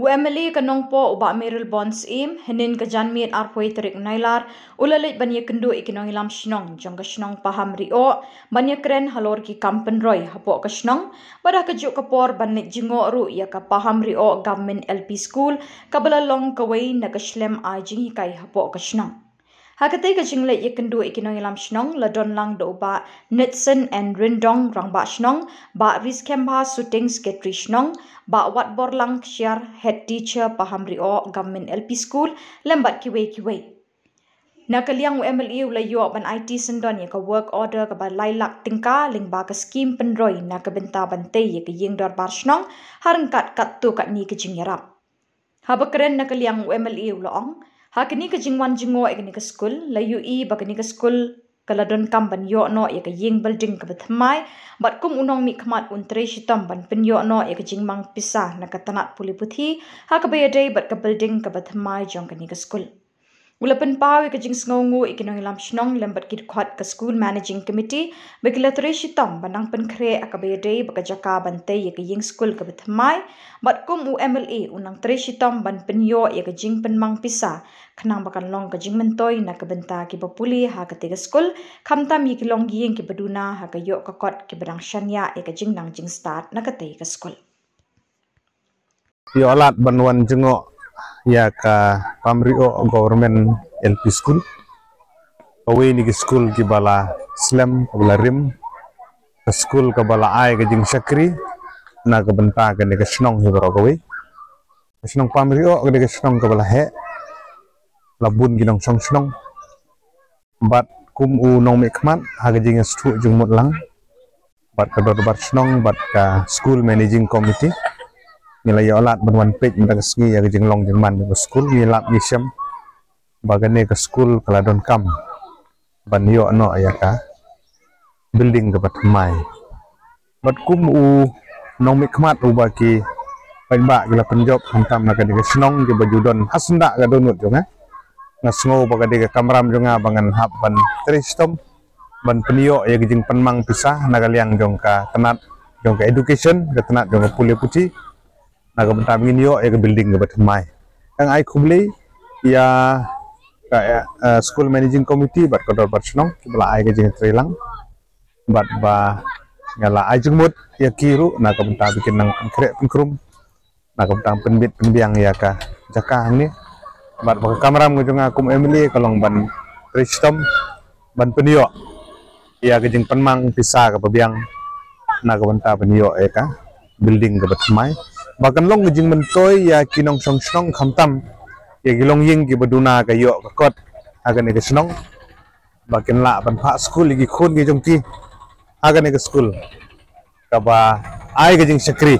UMLA kanong po uba Meril Bonds im henin kajanmit arpoi terik nailar ulalit banya kendo ikinong ilam shnong jong kashnong paham rio banya kren halor ki kampen roy hapo kashnong bada kajuk kapor banit jingo ru ya ka paham rio government LP school kabala long kawai na kashlem ajing hikai hapo kashnong. Hakatay kajingle ikindu ikinong ilam shnong ladon lang do ba Nitson and Rindong rang ba shnong ba riskemba shooting sketri shnong ba watbor lang share head teacher paham rio government LP school lembat kiwe. Nakaliang UMLA ulayo ban IT sendon ya ka work order ka ba lailak tingka ling ba ka scheme penroy na ka benta bantay ya ka ying dor bar shnong harangkat kat tu kat ni kajing yarap. Habakren nakaliang UMLA ulaong hakini ka jingwan jingo ikani ka school layu I bakani ka school kaladon kamban yo no ya ka ying building ka batmai bat kum unong mi khamat untre shitam ban penyo no ya ka jingmang pisah na ka tanat puli puthi hakabayade bat ka building ka batmai jong kani ka school ulapan pawi ka jing sngongu ikinong ilam shnong lembat kid khwat ka school managing committee bekilatore shitam banang penkre akabayade baka jaka bante ya ka ying school ka batmai bat kum UMLA unang tre shitam ban penyo ya ka jing penmang pisah kanang bakan long ka jing mentoy na kabenta ki papuli ha ka tiga school kamtam yi ki long ying ki baduna ha ka yo ka kot ki badang shanya ya ka jing nang jing start na ka tiga school yo alat banwan jengo ya ka pamrio government LP school away ni ki school ki bala slam bala rim ka school ka bala ai ka jing sakri na ka benta ka ni ka snong hi baro away snong pamrio ka ni ka snong ka bala he labun ginong song snong bat kum u nong me khmat ha ka jing stu jung mot lang bat ka dor bat snong bat ka school managing committee nilai alat banwan page mendang sengi ya jeng long jeng man ke school nilap nyisem bagane ke school kaladon kam ban yo no ya ka building ke batmai bat kum u nong mikmat u baki ba gila penjob hantam na ke snong ke bajudon hasnda ka donut jonga ngasngo bagade ke kamram jonga bangan hab ban tristom ban penio ya jeng penmang pisah nagaliang jong ka tenat jong ka education ke tenat jong ka puli puti naga bentam ngin yo ya ke building ke batmai yang ai kubli ya ka school managing committee bat kodor bat snong kibla ai ke jing trilang bat ba ngala ai jengmut ya kiru naga bentam bikin nang krek pengkrum naga bentam penbit penbiang ya ka jaka ni bat ba kamram ngujung akum Emily kalong ban tristom ban penio ya ke jing penmang pisah ke pebiang naga bentam penio ya ka building ke batmai bahkan long ngejing mentoy ya kinong song snong khamtam ya gilong ying ki baduna ka yo ka kot agan ke snong bahkan la ban pha school gi khon gi jongki agan ke school ka ba ai ke jing sakri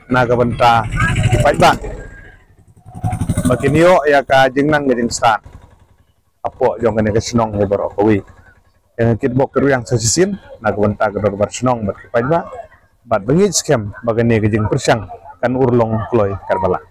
na ka banta pai ba bahkan yo ya ka jing nang ngejing start apo jong ke snong he baro kawi yang kit bok keru yang sasisin na ka banta ka dor bar snong bat pai ba bat bengit scam bahkan ke jing persyang kan urlong kloy karbala.